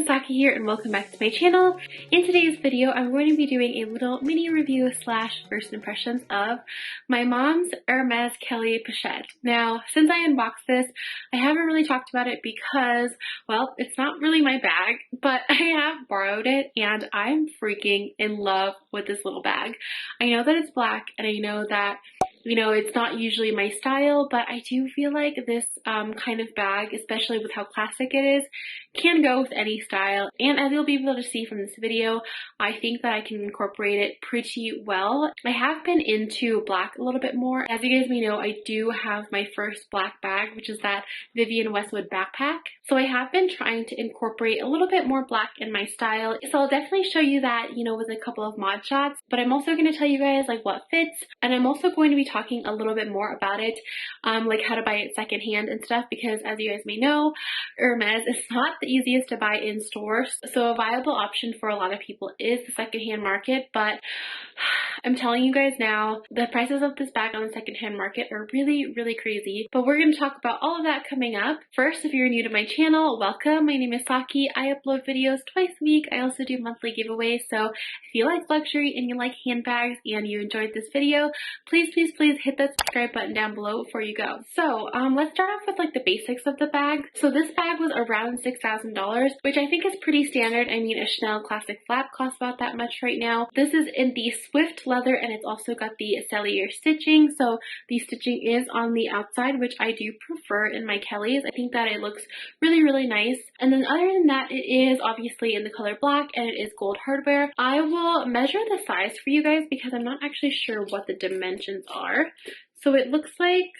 Saki here and welcome back to my channel. In today's video, I'm going to be doing a little mini review slash first impressions of my mom's Hermes Kelly Pochette. Now, since I unboxed this, I haven't really talked about it because, well, it's not really my bag, but I have borrowed it and I'm freaking in love with this little bag. I know that it's black and I know that it's not usually my style, but I do feel like this kind of bag, especially with how classic it is, can go with any style. And as you'll be able to see from this video, I think that I can incorporate it pretty well. I have been into black a little bit more. As you guys may know, I do have my first black bag, which is that Vivienne Westwood backpack. So I have been trying to incorporate a little bit more black in my style. So I'll definitely show you that, with a couple of mod shots, but I'm also going to tell you guys like what fits, and I'm also going to be talking a little bit more about it, like how to buy it secondhand and stuff, because as you guys may know, Hermes is not the easiest to buy in stores. So a viable option for a lot of people is the secondhand market, but I'm telling you guys now, the prices of this bag on the secondhand market are really, really crazy. But we're going to talk about all of that coming up. First, if you're new to my channel, welcome. My name is Saki. I upload videos twice a week. I also do monthly giveaways. So if you like luxury and you like handbags and you enjoyed this video, please, please, please hit that subscribe button down below before you go. So let's start off with like the basics of the bag. So this bag was around $6,000, which I think is pretty standard. I mean, a Chanel classic flap costs about that much right now. This is in the Swift leather and it's also got the cellular stitching. So the stitching is on the outside, which I do prefer in my Kellys. I think that it looks really, really nice. And then other than that, it is obviously in the color black and it is gold hardware. I will measure the size for you guys because I'm not actually sure what the dimensions are. So it looks like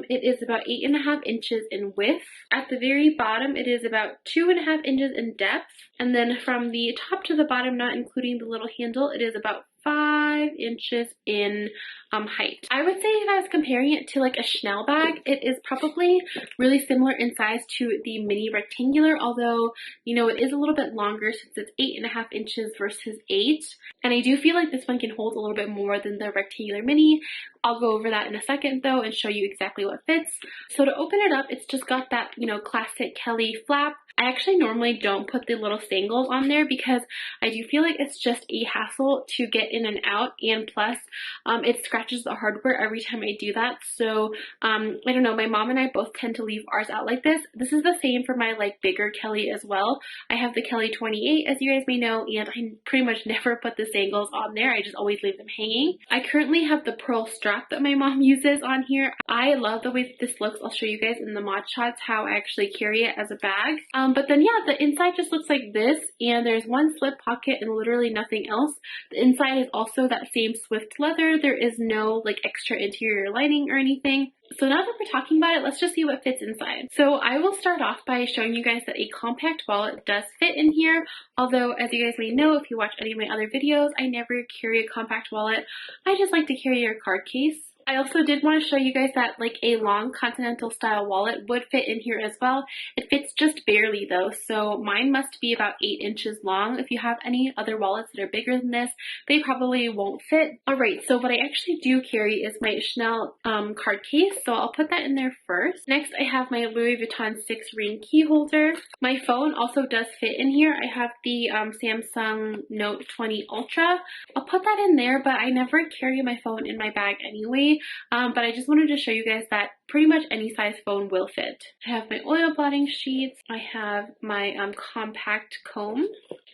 it is about 8.5 inches in width. At the very bottom, it is about 2.5 inches in depth. And then from the top to the bottom, not including the little handle, it is about 5 inches in height. I would say if I was comparing it to like a Chanel bag, it is probably really similar in size to the mini rectangular, although, it is a little bit longer since it's 8.5 inches versus 8. And I do feel like this one can hold a little bit more than the rectangular mini. I'll go over that in a second though and show you exactly what fits. So to open it up, it's just got that, classic Kelly flap. I actually normally don't put the little sangles on there because I do feel like it's just a hassle to get in and out, and plus it scratches the hardware every time I do that. So I don't know, my mom and I both tend to leave ours out like this. This is the same for my like bigger Kelly as well. I have the Kelly 28 as you guys may know, and I pretty much never put the sangles on there. I just always leave them hanging. I currently have the pearl strap that my mom uses on here. I love the way that this looks. I'll show you guys in the mod shots how I actually carry it as a bag. But then yeah, the inside just looks like this, and there's one slip pocket and literally nothing else. The inside is also that same Swift leather. There is no like extra interior lining or anything. So now that we're talking about it, let's just see what fits inside. So I will start off by showing you guys that a compact wallet does fit in here. Although, as you guys may know, if you watch any of my other videos, I never carry a compact wallet. I just like to carry a card case. I also did want to show you guys that like a long continental style wallet would fit in here as well. It fits just barely though, so mine must be about 8 inches long. If you have any other wallets that are bigger than this, they probably won't fit. Alright, so what I actually do carry is my Chanel card case, so I'll put that in there first. Next, I have my Louis Vuitton 6-ring key holder. My phone also does fit in here. I have the Samsung Note 20 Ultra. I'll put that in there, but I never carry my phone in my bag anyway. But I just wanted to show you guys that pretty much any size phone will fit. I have my oil blotting sheets. I have my compact comb.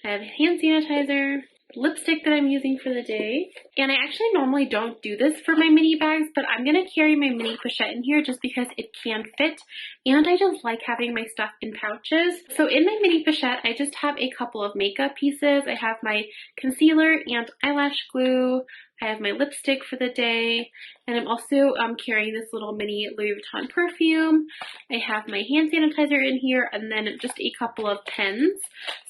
I have hand sanitizer, lipstick that I'm using for the day. And I actually normally don't do this for my mini bags, but I'm going to carry my mini pochette in here just because it can fit. And I just like having my stuff in pouches. So in my mini pochette, I just have a couple of makeup pieces. I have my concealer and eyelash glue. I have my lipstick for the day, and I'm also carrying this little mini Louis Vuitton perfume. I have my hand sanitizer in here, and then just a couple of pens.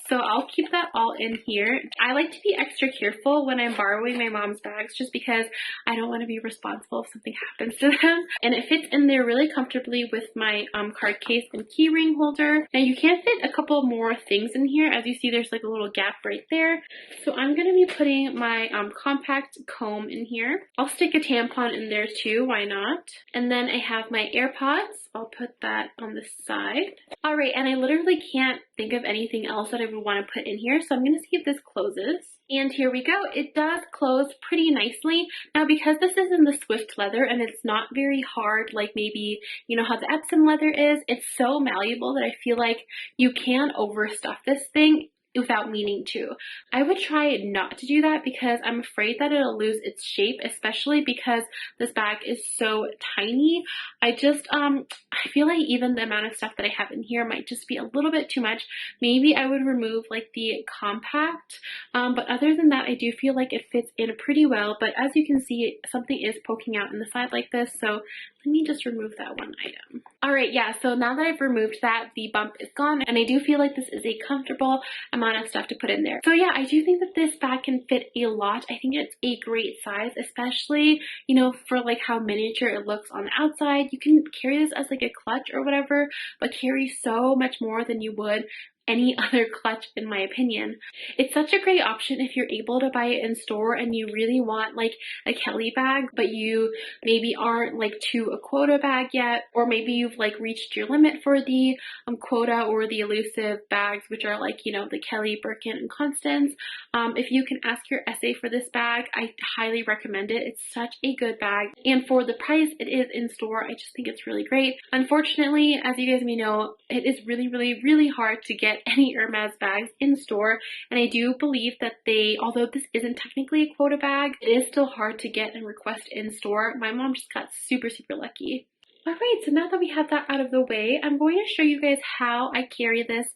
So I'll keep that all in here. I like to be extra careful when I'm borrowing my mom's bags just because I don't want to be responsible if something happens to them. And it fits in there really comfortably with my card case and key ring holder. Now you can fit a couple more things in here. As you see, there's like a little gap right there. So I'm going to be putting my compact comb in here. I'll stick a tampon in there too, why not? And then I have my AirPods. I'll put that on the side. Alright, and I literally can't think of anything else that I would want to put in here, so I'm going to see if this closes. And here we go. It does close pretty nicely. Now, because this is in the Swift leather and it's not very hard, like maybe, you know, how the Epsom leather is, it's so malleable that I feel like you can overstuff this thing without meaning to. I would try not to do that because I'm afraid that it'll lose its shape, especially because this bag is so tiny. I feel like even the amount of stuff that I have in here might just be a little bit too much. Maybe I would remove like the compact, but other than that, I do feel like it fits in pretty well. But as you can see, something is poking out in the side like this, so let me just remove that one item. Alright, yeah, so now that I've removed that, the bump is gone, and I do feel like this is a comfortable amount of stuff to put in there. So yeah, I do think that this bag can fit a lot. I think it's a great size, especially, you know, for like how miniature it looks on the outside. You can carry this as like a clutch or whatever, but carry so much more than you would any other clutch, in my opinion. It's such a great option if you're able to buy it in store and you really want like a Kelly bag, but you maybe aren't like to a quota bag yet, or maybe you've like reached your limit for the quota or the elusive bags, which are like, you know, the Kelly, Birkin, and Constance. If you can ask your SA for this bag, I highly recommend it. It's such a good bag, and for the price it is in store, I just think it's really great. Unfortunately, as you guys may know, it is really hard to get any Hermes bags in store, and I do believe that although this isn't technically a quota bag, it is still hard to get and request in store. My mom just got super lucky. Alright, so now that we have that out of the way, I'm going to show you guys how I carry this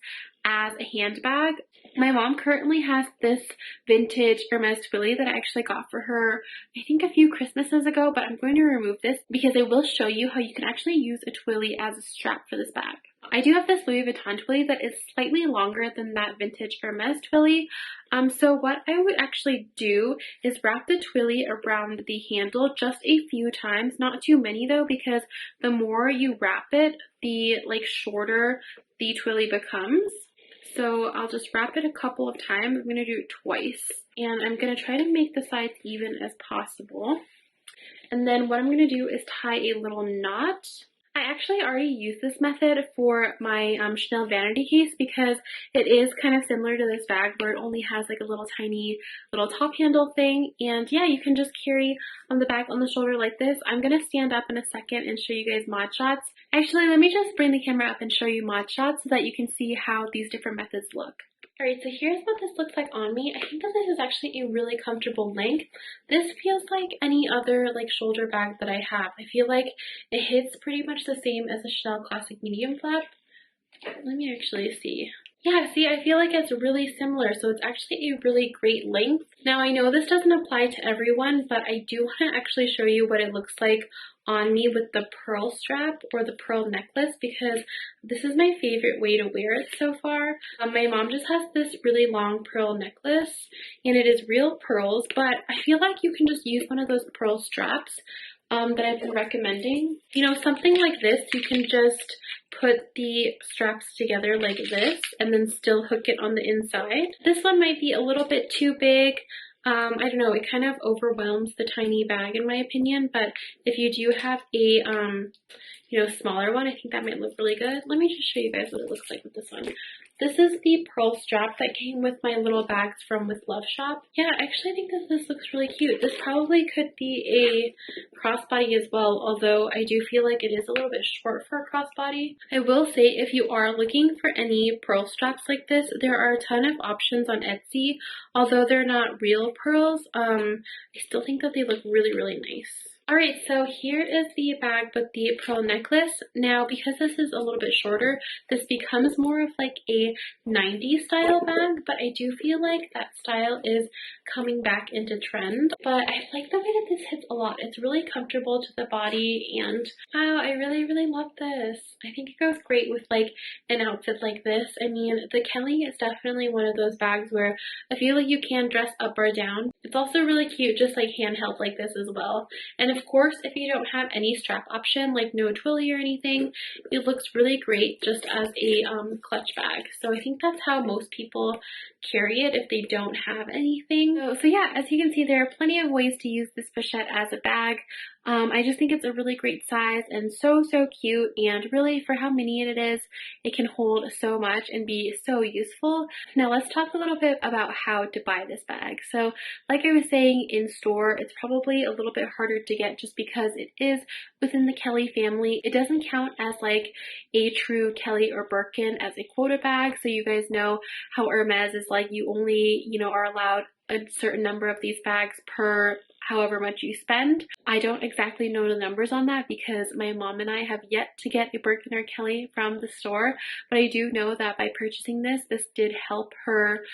as a handbag. My mom currently has this vintage Hermes Twilly that I actually got for her, I think a few Christmases ago, but I'm going to remove this because I will show you how you can actually use a Twilly as a strap for this bag. I do have this Louis Vuitton Twilly that is slightly longer than that vintage Hermes Twilly. So what I would actually do is wrap the Twilly around the handle just a few times, not too many though, because the more you wrap it, the like shorter the Twilly becomes. So I'll just wrap it a couple of times. I'm going to do it twice, and I'm going to try to make the sides even as possible. And then what I'm going to do is tie a little knot. I actually already used this method for my Chanel vanity case because it is kind of similar to this bag where it only has like a little tiny little top handle thing, and yeah, you can just carry the bag on the shoulder like this. I'm going to stand up in a second and show you guys mod shots. Actually, let me just bring the camera up and show you mod shots so that you can see how these different methods look. Alright, so here's what this looks like on me. I think that this is actually a really comfortable length. This feels like any other like shoulder bag that I have. I feel like it hits pretty much the same as a Chanel Classic Medium Flap. Let me actually see. Yeah, see, I feel like it's really similar, so it's actually a really great length. Now, I know this doesn't apply to everyone, but I do want to actually show you what it looks like on me with the pearl strap or the pearl necklace, because this is my favorite way to wear it so far. My mom just has this really long pearl necklace, and it is real pearls, but I feel like you can just use one of those pearl straps that I've been recommending. You know, something like this, you can just put the straps together like this and then still hook it on the inside. This one might be a little bit too big. I don't know, it kind of overwhelms the tiny bag in my opinion, but if you do have a, you know, smaller one, I think that might look really good. Let me just show you guys what it looks like with this one. This is the pearl strap that came with my little bags from With Love shop. Yeah, I actually think that this looks really cute. This probably could be a crossbody as well, although I do feel like it is a little bit short for a crossbody. I will say, if you are looking for any pearl straps like this, there are a ton of options on Etsy. Although they're not real pearls, I still think that they look really nice. Alright, so here is the bag with the pearl necklace. Now, because this is a little bit shorter, this becomes more of like a 90s style bag, but I do feel like that style is coming back into trend. But I like the way that this hits a lot. It's really comfortable to the body, and wow, I really, really love this. I think it goes great with like an outfit like this. I mean, the Kelly is definitely one of those bags where I feel like you can dress up or down. It's also really cute, just like handheld like this as well. And of course, if you don't have any strap option, like no twilly or anything, it looks really great just as a clutch bag. So I think that's how most people carry it if they don't have anything. So yeah, as you can see, there are plenty of ways to use this pochette as a bag. I just think it's a really great size and so cute, and really for how mini it is, it can hold so much and be so useful. Now let's talk a little bit about how to buy this bag. So like I was saying, in store it's probably a little bit harder to get just because it is within the Kelly family. It doesn't count as like a true Kelly or Birkin as a quota bag, so you guys know how Hermes is like, you only, you know, are allowed a certain number of these bags per however much you spend. I don't exactly know the numbers on that because my mom and I have yet to get a Birkin or Kelly from the store, but I do know that by purchasing this did help her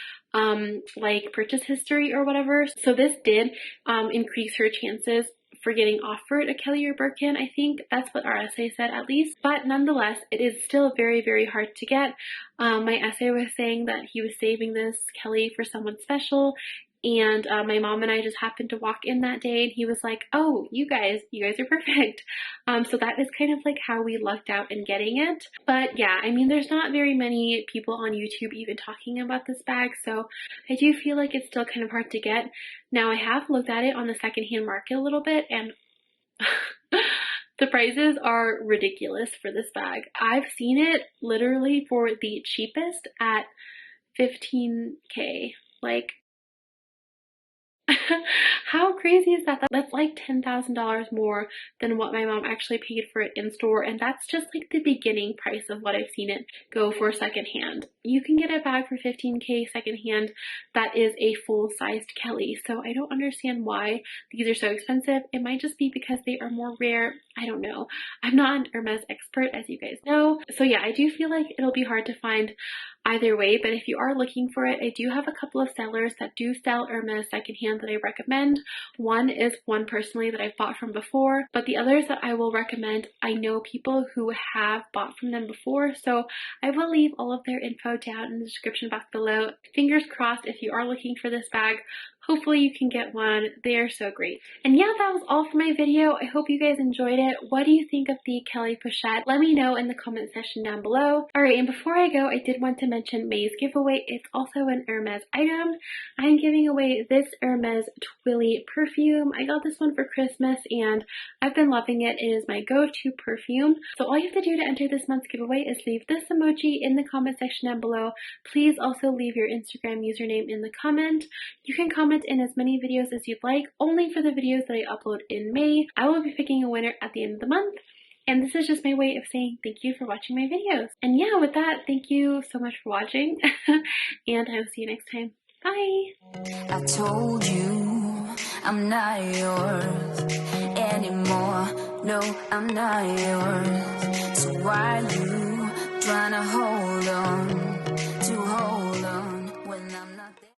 like purchase history or whatever. So this did increase her chances for getting offered a Kelly or Birkin. I think that's what our essay said, at least. But nonetheless, it is still very hard to get. My essay was saying that he was saving this Kelly for someone special, and my mom and I just happened to walk in that day, and he was like, oh, you guys are perfect. So that is kind of like how we lucked out in getting it. But yeah, I mean, there's not very many people on YouTube even talking about this bag, so I do feel like it's still kind of hard to get. Now, I have looked at it on the secondhand market a little bit, and the prices are ridiculous for this bag. I've seen it literally for the cheapest at $15K. Like, how crazy is that? That's like $10,000 more than what my mom actually paid for it in store, and that's just like the beginning price of what I've seen it go for secondhand. You can get a bag for $15K secondhand that is a full-sized Kelly, so I don't understand why these are so expensive. It might just be because they are more rare. I don't know. I'm not an Hermes expert, as you guys know, so yeah, I do feel like it'll be hard to find either way, but if you are looking for it, I do have a couple of sellers that do sell Hermes secondhand that I recommend. One is one personally that I've bought from before, but the others that I will recommend, I know people who have bought from them before, so I will leave all of their info down in the description box below. Fingers crossed, if you are looking for this bag, hopefully you can get one. They are so great. And yeah, that was all for my video. I hope you guys enjoyed it. What do you think of the Kelly Pochette? Let me know in the comment section down below. Alright, and before I go, I did want to mention May's giveaway. It's also an Hermes item. I'm giving away this Hermes Twilly perfume. I got this one for Christmas and I've been loving it. It is my go-to perfume. So all you have to do to enter this month's giveaway is leave this emoji in the comment section down below. Please also leave your Instagram username in the comment. You can comment in as many videos as you'd like, only for the videos that I upload in May. I will be picking a winner at the end of the month, and this is just my way of saying thank you for watching my videos. And yeah, with that, thank you so much for watching, and I will see you next time. Bye! I told you I'm not yours anymore. No, I'm not yours. So why you trying to hold on when I'm not there?